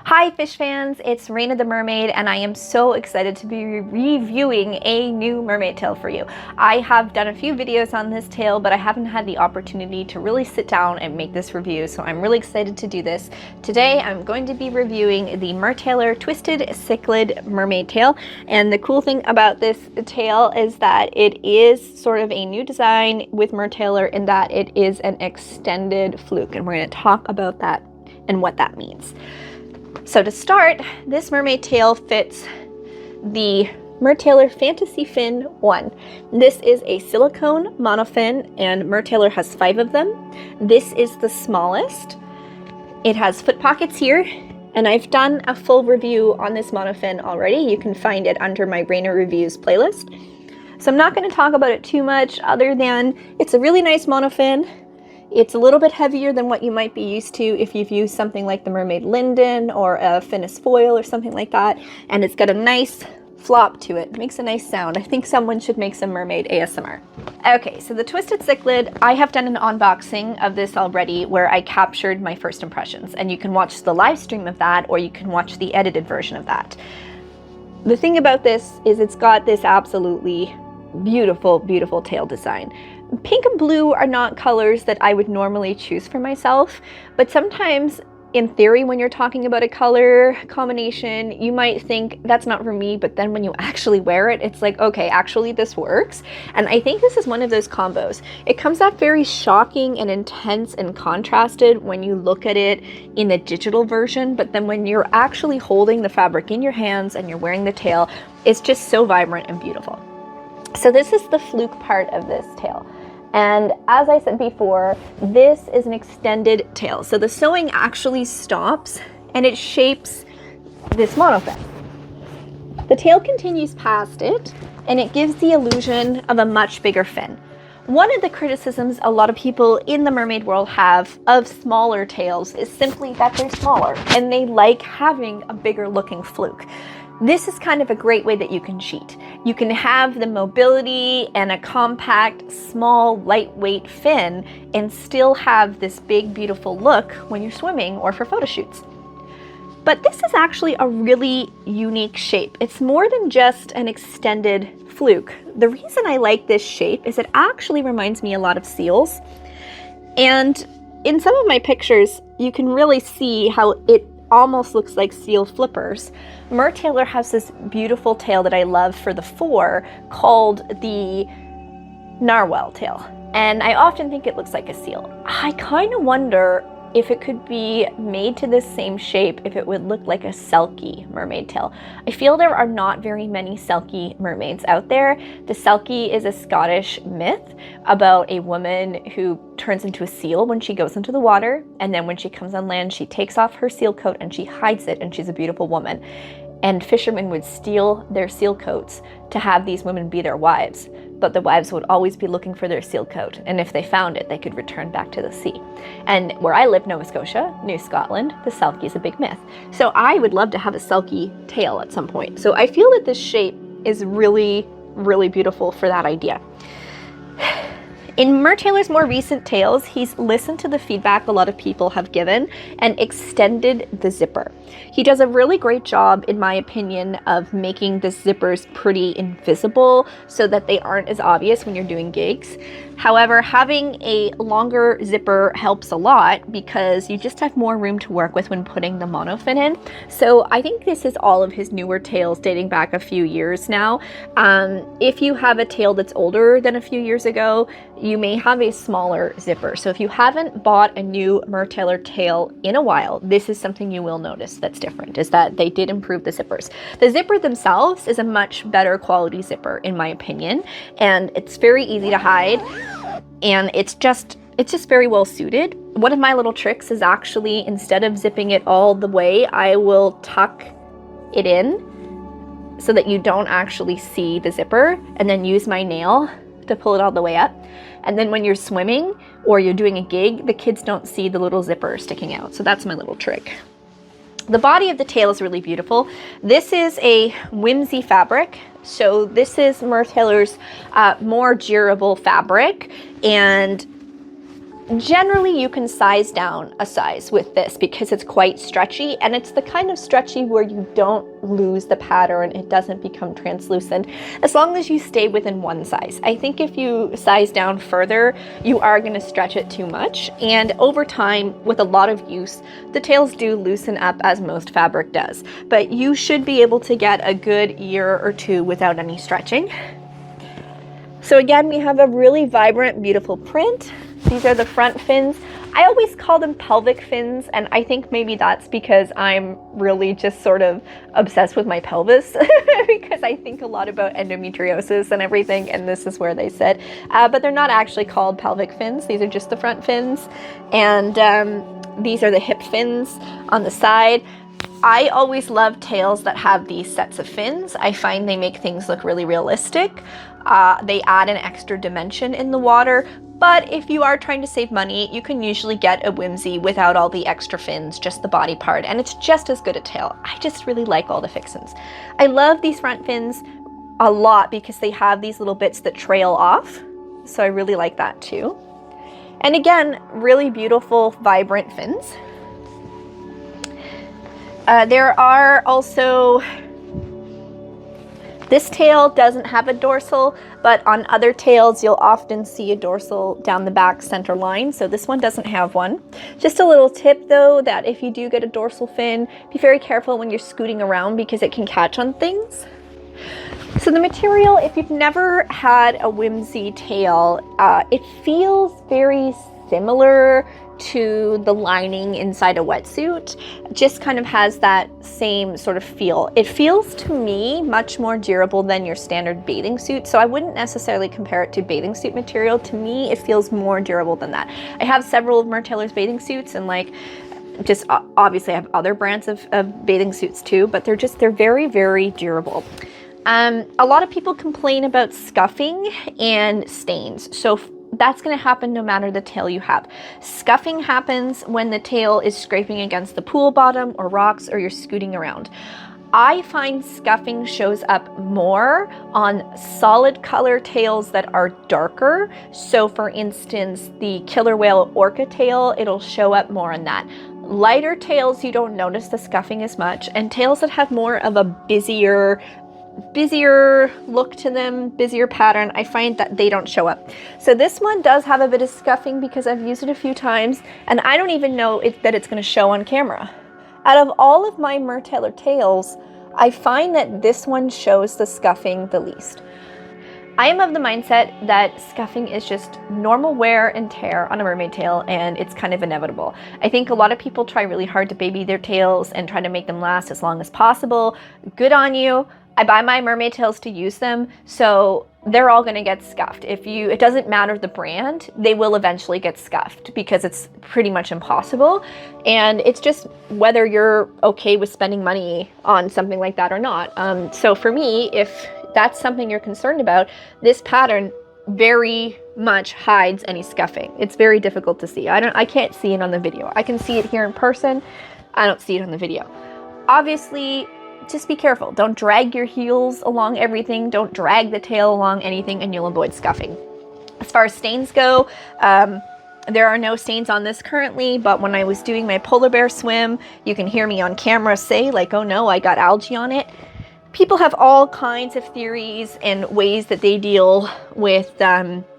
Hi fish fans, it's Raina the Mermaid and I am so excited to be reviewing a new mermaid tail for you. I have done a few videos on this tail, but I haven't had the opportunity to really sit down and make this review, so I'm really excited to do this. Today I'm going to be reviewing the Mertailor Twisted Cichlid mermaid tail, and the cool thing about this tail is that it is sort of a new design with Mertailor in that it is an extended fluke, and we're going to talk about that and what that means. So to start, this mermaid tail fits the Mertailor Fantasy Fin 1. This is a silicone monofin and Mertailor has 5 of them. This is the smallest. It has foot pockets here, and I've done a full review on this monofin already. You can find it under my Raina Reviews playlist. So I'm not going to talk about it too much other than it's a really nice monofin. It's a little bit heavier than what you might be used to if you've used something like the Mermaid Linden or a Finnis foil or something like that. And it's got a nice flop to it. It makes a nice sound. I think someone should make some mermaid ASMR. Okay, so the Twisted Cichlid, I have done an unboxing of this already where I captured my first impressions. And you can watch the live stream of that, or you can watch the edited version of that. The thing about this is it's got this absolutely beautiful, beautiful tail design. Pink and blue are not colors that I would normally choose for myself, but sometimes in theory when you're talking about a color combination, you might think that's not for me, but then when you actually wear it, it's like, okay, actually this works. And I think this is one of those combos. It comes out very shocking and intense and contrasted when you look at it in the digital version, but then when you're actually holding the fabric in your hands and you're wearing the tail, it's just so vibrant and beautiful. So this is the fluke part of this tail. And as I said before, this is an extended tail. So the sewing actually stops and it shapes this monofin. The tail continues past it and it gives the illusion of a much bigger fin. One of the criticisms a lot of people in the mermaid world have of smaller tails is simply that they're smaller and they like having a bigger looking fluke. This is kind of a great way that you can cheat. You can have the mobility and a compact, small, lightweight fin and still have this big, beautiful look when you're swimming or for photo shoots. But this is actually a really unique shape. It's more than just an extended fluke. The reason I like this shape is it actually reminds me a lot of seals. And in some of my pictures, you can really see how it almost looks like seal flippers. Mertailor has this beautiful tail that I love for the fore called the narwhal tail. And I often think it looks like a seal. I kind of wonder if it could be made to this same shape, if it would look like a Selkie mermaid tail. I feel there are not very many Selkie mermaids out there. The Selkie is a Scottish myth about a woman who turns into a seal when she goes into the water, and then when she comes on land, she takes off her seal coat and she hides it, and she's a beautiful woman. And fishermen would steal their seal coats to have these women be their wives. But the wives would always be looking for their seal coat, and if they found it, they could return back to the sea. And where I live, Nova Scotia, New Scotland, the Selkie is a big myth. So I would love to have a Selkie tail at some point. So I feel that this shape is really, really beautiful for that idea. In Mertailor's more recent tails, he's listened to the feedback a lot of people have given and extended the zipper. He does a really great job, in my opinion, of making the zippers pretty invisible so that they aren't as obvious when you're doing gigs. However, having a longer zipper helps a lot because you just have more room to work with when putting the monofin in. So I think this is all of his newer tails dating back a few years now. If you have a tail that's older than a few years ago, you may have a smaller zipper. So if you haven't bought a new Mertailor tail in a while, this is something you will notice that's different, is that they did improve the zippers. The zipper themselves is a much better quality zipper, in my opinion, and it's very easy to hide, and it's just very well suited. One of my little tricks is actually, instead of zipping it all the way, I will tuck it in so that you don't actually see the zipper, and then use my nail to pull it all the way up. And then when you're swimming or you're doing a gig, the kids don't see the little zipper sticking out. So that's my little trick. The body of the tail is really beautiful. This is a whimsy fabric. So this is Mertailor's more durable fabric, and Generally, you can size down a size with this because it's quite stretchy, and it's the kind of stretchy where you don't lose the pattern, it doesn't become translucent, as long as you stay within one size. I think if you size down further, you are going to stretch it too much, and over time, with a lot of use, the tails do loosen up as most fabric does, but you should be able to get a good year or two without any stretching. So again, we have a really vibrant, beautiful print. These are the front fins. I always call them pelvic fins, and I think maybe that's because I'm really just sort of obsessed with my pelvis because I think a lot about endometriosis and everything, and this is where they sit. But they're not actually called pelvic fins. These are just the front fins, and these are the hip fins on the side. I always love tails that have these sets of fins. I find they make things look really realistic. They add an extra dimension in the water, but if you are trying to save money, you can usually get a whimsy without all the extra fins, just the body part, and it's just as good a tail. I just really like all the fixins. I love these front fins a lot because they have these little bits that trail off, so I really like that too. And again, really beautiful, vibrant fins. There are also, this tail doesn't have a dorsal, but on other tails you'll often see a dorsal down the back center line, so this one doesn't have one. Just a little tip though, that if you do get a dorsal fin, be very careful when you're scooting around because it can catch on things. So the material, if you've never had a whimsy tail, it feels very similar to the lining inside a wetsuit. Just kind of has that same sort of feel. It feels to me much more durable than your standard bathing suit, so I wouldn't necessarily compare it to bathing suit material. To me, it feels more durable than that. I have several of Mertailor's bathing suits, and like, just obviously I have other brands of bathing suits too, but they're very, very durable. A lot of people complain about scuffing and stains, so that's going to happen no matter the tail you have. Scuffing happens when the tail is scraping against the pool bottom or rocks, or you're scooting around. I find scuffing shows up more on solid color tails that are darker. So for instance, the killer whale orca tail, it'll show up more on that. Lighter tails, you don't notice the scuffing as much, and tails that have more of a busier look to them, busier pattern, I find that they don't show up. So this one does have a bit of scuffing because I've used it a few times, and I don't even know that it's going to show on camera. Out of all of my Mertailor tails, I find that this one shows the scuffing the least. I am of the mindset that scuffing is just normal wear and tear on a mermaid tail, and it's kind of inevitable. I think a lot of people try really hard to baby their tails and try to make them last as long as possible. Good on you. I buy my mermaid tails to use them, so they're all going to get scuffed. It doesn't matter the brand, they will eventually get scuffed because it's pretty much impossible. And it's just whether you're okay with spending money on something like that or not. So for me, if that's something you're concerned about, this pattern very much hides any scuffing. It's very difficult to see. I can't see it on the video. I can see it here in person. I don't see it on the video. Obviously, just be careful. Don't drag your heels along everything. Don't drag the tail along anything, and you'll avoid scuffing. As far as stains go, there are no stains on this currently, but when I was doing my polar bear swim, you can hear me on camera say like, oh no, I got algae on it. People have all kinds of theories and ways that they deal with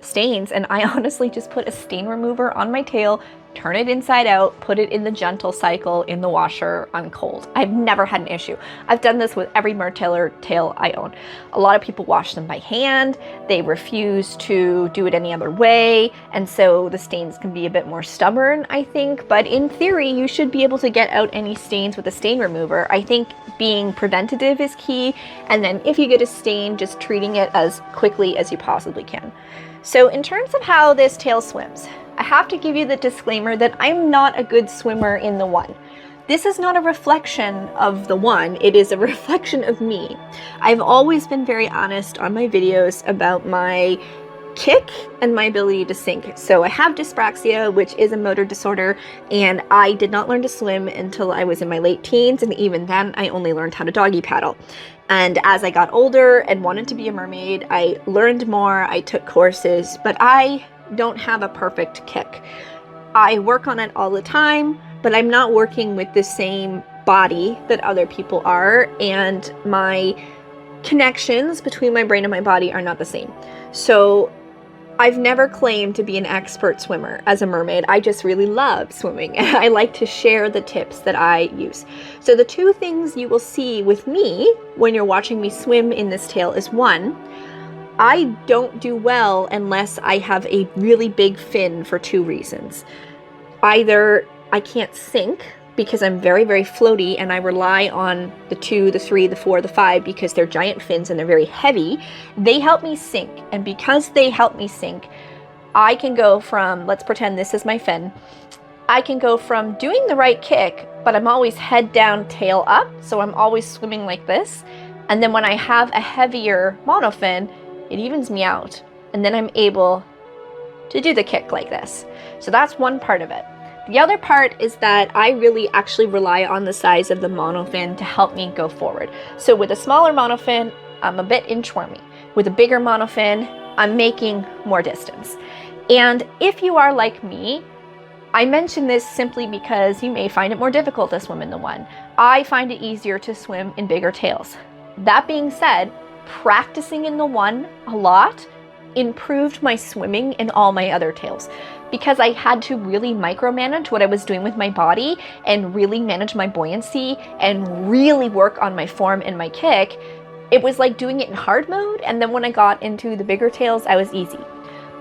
stains, and I honestly just put a stain remover on my tail, turn it inside out, put it in the gentle cycle in the washer on cold. I've never had an issue. I've done this with every Mertailor tail I own. A lot of people wash them by hand. They refuse to do it any other way, and so the stains can be a bit more stubborn, I think. But in theory, you should be able to get out any stains with a stain remover. I think being preventative is key, and then if you get a stain, just treating it as quickly as you possibly can. So in terms of how this tail swims, I have to give you the disclaimer that I'm not a good swimmer in the one. This is not a reflection of the one, it is a reflection of me. I've always been very honest on my videos about my kick and my ability to sink. So I have dyspraxia, which is a motor disorder, and I did not learn to swim until I was in my late teens, and even then I only learned how to doggy paddle. And as I got older and wanted to be a mermaid, I learned more, I took courses, but I don't have a perfect kick. I work on it all the time, but I'm not working with the same body that other people are, and my connections between my brain and my body are not the same. So I've never claimed to be an expert swimmer as a mermaid. I just really love swimming, and I like to share the tips that I use. So the two things you will see with me when you're watching me swim in this tail is, one, I don't do well unless I have a really big fin for two reasons. Either I can't sink because I'm very, very floaty and I rely on the 2, the 3, the 4, the 5 because they're giant fins and they're very heavy. They help me sink, and because they help me sink, I can go from, let's pretend this is my fin, I can go from doing the right kick, but I'm always head down, tail up, so I'm always swimming like this, and then when I have a heavier monofin, it evens me out, and then I'm able to do the kick like this. So that's one part of it. The other part is that I really actually rely on the size of the monofin to help me go forward. So with a smaller monofin, I'm a bit inchwormy. With a bigger monofin, I'm making more distance. And if you are like me, I mention this simply because you may find it more difficult to swim in the one. I find it easier to swim in bigger tails. That being said, practicing in the one a lot improved my swimming in all my other tails, because I had to really micromanage what I was doing with my body and really manage my buoyancy and really work on my form and my kick. It was like doing it in hard mode, and then when I got into the bigger tails, I was easy.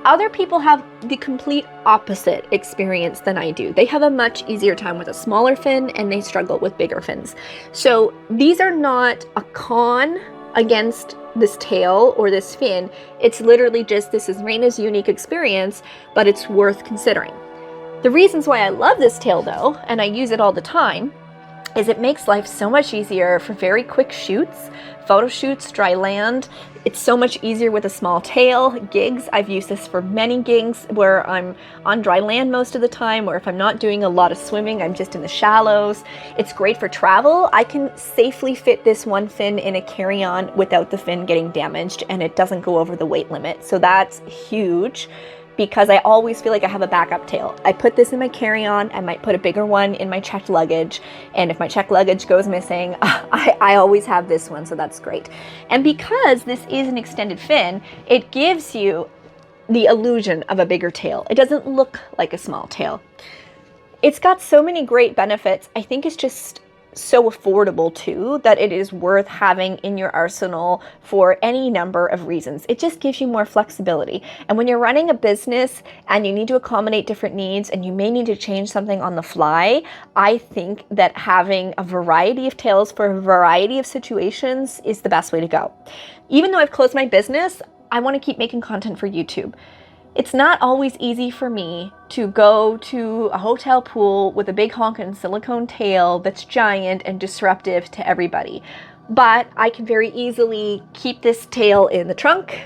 Other people have the complete opposite experience than I do. They have a much easier time with a smaller fin and they struggle with bigger fins. So these are not a con against this tail or this fin. It's literally just, this is Raina's unique experience, but it's worth considering. The reasons why I love this tail though, and I use it all the time, is it makes life so much easier for very quick shoots, photo shoots, dry land. It's so much easier with a small tail. Gigs, I've used this for many gigs where I'm on dry land most of the time, or if I'm not doing a lot of swimming, I'm just in the shallows. It's great for travel. I can safely fit this one fin in a carry-on without the fin getting damaged, and it doesn't go over the weight limit. So that's huge, because I always feel like I have a backup tail. I put this in my carry-on, I might put a bigger one in my checked luggage, and if my checked luggage goes missing, I always have this one, so that's great. And because this is an extended fin, it gives you the illusion of a bigger tail. It doesn't look like a small tail. It's got so many great benefits. I think it's just so affordable too, that it is worth having in your arsenal for any number of reasons. It just gives you more flexibility. And when you're running a business and you need to accommodate different needs and you may need to change something on the fly, I think that having a variety of tails for a variety of situations is the best way to go. Even though I've closed my business, I want to keep making content for YouTube. It's not always easy for me to go to a hotel pool with a big honking silicone tail that's giant and disruptive to everybody. But I can very easily keep this tail in the trunk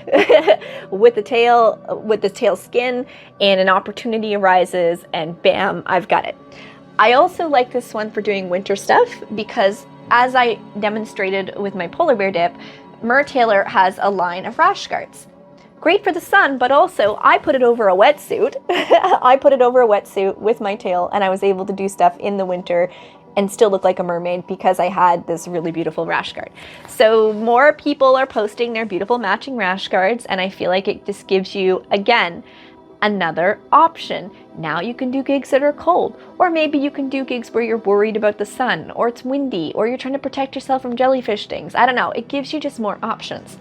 with the tail skin, and an opportunity arises and bam, I've got it. I also like this one for doing winter stuff because, as I demonstrated with my polar bear dip, Mertailor has a line of rash guards. Great for the sun, but also I put it over a wetsuit. I put it over a wetsuit with my tail, and I was able to do stuff in the winter and still look like a mermaid because I had this really beautiful rash guard. So more people are posting their beautiful matching rash guards, and I feel like it just gives you, again, another option. Now you can do gigs that are cold, or maybe you can do gigs where you're worried about the sun, or it's windy, or you're trying to protect yourself from jellyfish stings. I don't know, it gives you just more options.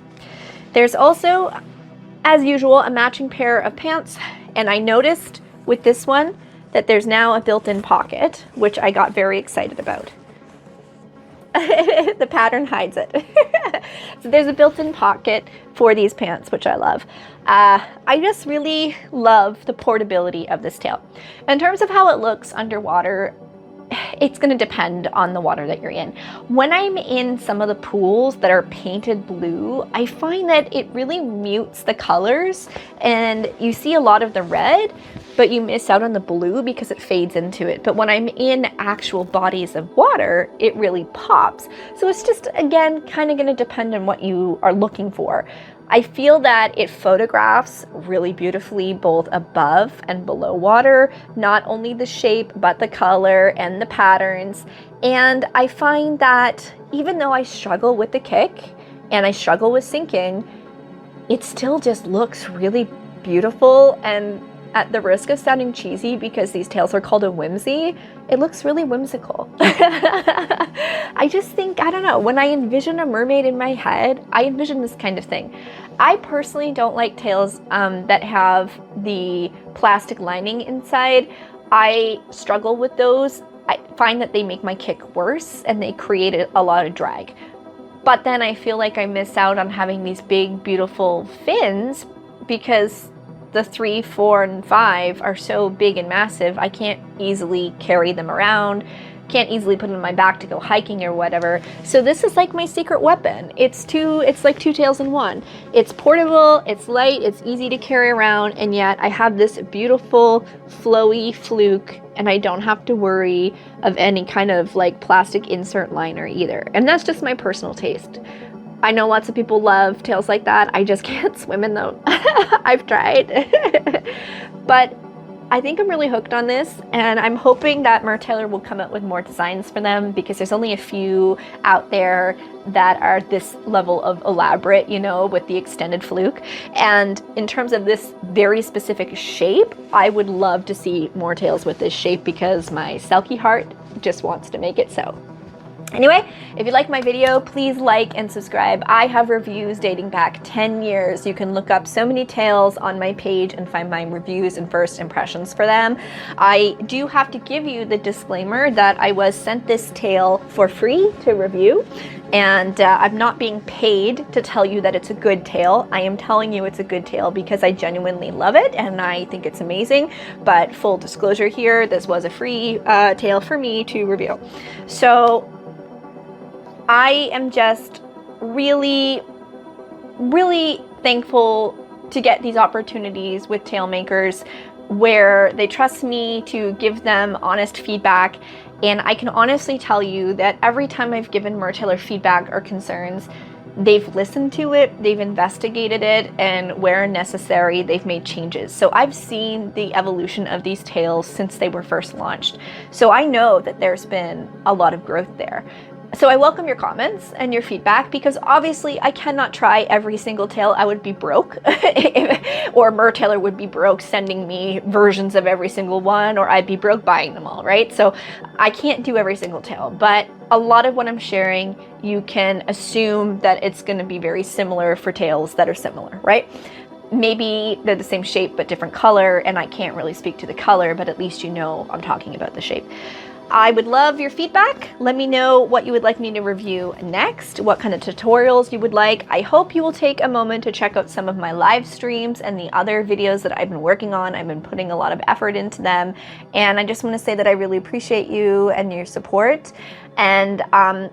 There's also, as usual, a matching pair of pants, and I noticed with this one that there's now a built-in pocket, which I got very excited about. The pattern hides it. So there's a built-in pocket for these pants, which I love. I just really love the portability of this tail. In terms of how it looks underwater, it's going to depend on the water that you're in. When I'm in some of the pools that are painted blue, I find that it really mutes the colors, and you see a lot of the red, but you miss out on the blue because it fades into it. But when I'm in actual bodies of water, it really pops. So it's just, again, kind of going to depend on what you are looking for. I feel that it photographs really beautifully both above and below water, not only the shape, but the color and the patterns. And I find that even though I struggle with the kick and I struggle with sinking, it still just looks really beautiful. And at the risk of sounding cheesy, because these tails are called a whimsy, it looks really whimsical. I just think, I don't know, when I envision a mermaid in my head, I envision this kind of thing. I personally don't like tails that have the plastic lining inside. I struggle with those. I find that they make my kick worse and they create a lot of drag. But then I feel like I miss out on having these big, beautiful fins because the 3, 4, and 5 are so big and massive, I can't easily carry them around, can't easily put them on my back to go hiking or whatever. So this is like my secret weapon. It's like two tails in one. It's portable, it's light, it's easy to carry around, and yet I have this beautiful, flowy Fluke, and I don't have to worry of any kind of like plastic insert liner either. And that's just my personal taste. I know lots of people love tails like that. I just can't swim in them. I've tried. But I think I'm really hooked on this, and I'm hoping that Mertailor will come out with more designs for them, because there's only a few out there that are this level of elaborate, you know, with the extended Fluke. And in terms of this very specific shape, I would love to see more tails with this shape, because my Selkie heart just wants to make it so. Anyway, if you like my video, please like and subscribe. I have reviews dating back 10 years. You can look up so many tails on my page and find my reviews and first impressions for them. I do have to give you the disclaimer that I was sent this tail for free to review, and I'm not being paid to tell you that it's a good tail. I am telling you it's a good tail because I genuinely love it and I think it's amazing. But full disclosure here, this was a free tail for me to review. So I am just really, really thankful to get these opportunities with tail makers where they trust me to give them honest feedback. And I can honestly tell you that every time I've given Mertailor feedback or concerns, they've listened to it, they've investigated it, and where necessary, they've made changes. So I've seen the evolution of these tails since they were first launched. So I know that there's been a lot of growth there. So I welcome your comments and your feedback, because obviously I cannot try every single tail. I would be broke, or Mertailor would be broke sending me versions of every single one, or I'd be broke buying them all, right? So I can't do every single tail, but a lot of what I'm sharing, you can assume that it's going to be very similar for tails that are similar, right? Maybe they're the same shape but different color, and I can't really speak to the color, but at least you know I'm talking about the shape. I would love your feedback. Let me know what you would like me to review next, what kind of tutorials you would like. I hope you will take a moment to check out some of my live streams and the other videos that I've been working on. I've been putting a lot of effort into them, and I just want to say that I really appreciate you and your support. And I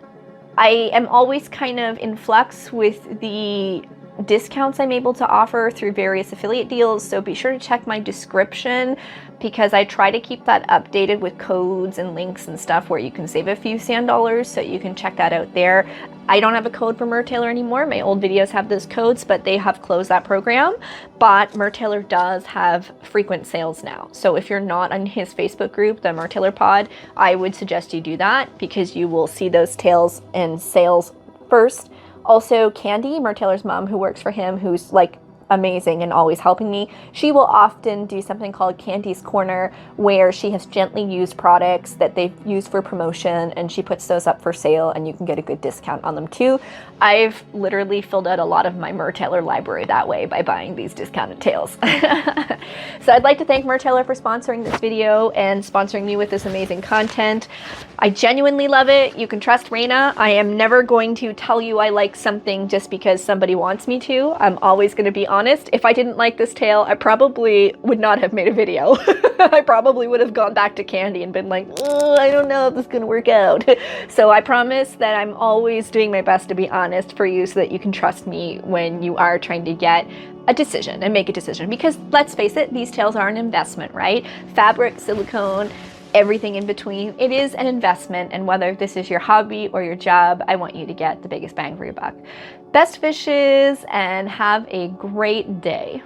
am always kind of in flux with the discounts I'm able to offer through various affiliate deals, so be sure to check my description, because I try to keep that updated with codes and links and stuff where you can save a few sand dollars, so you can check that out there. I don't have a code for Mertailor anymore. My old videos have those codes, but they have closed that program. But Mertailor does have frequent sales now. So if you're not on his Facebook group, the Mertailor Pod, I would suggest you do that, because you will see those tails in sales first. Also, Candy, Mertailor's mom, who works for him, who's like amazing and always helping me, she will often do something called Candy's Corner, where she has gently used products that they've used for promotion, and she puts those up for sale, and you can get a good discount on them too. I've literally filled out a lot of my Mertailor library that way by buying these discounted tails. So I'd like to thank Mertailor for sponsoring this video and sponsoring me with this amazing content. I genuinely love it. You can trust Raina. I am never going to tell you I like something just because somebody wants me to. I'm always going to be honest. If I didn't like this tail, I probably would not have made a video. I probably would have gone back to Candy and been like, I don't know if this is going to work out. So I promise that I'm always doing my best to be honest for you, so that you can trust me when you are trying to get a decision and make a decision. Because let's face it, these tails are an investment, right? Fabric, silicone, everything in between. It is an investment, and whether this is your hobby or your job, I want you to get the biggest bang for your buck. Best wishes and have a great day.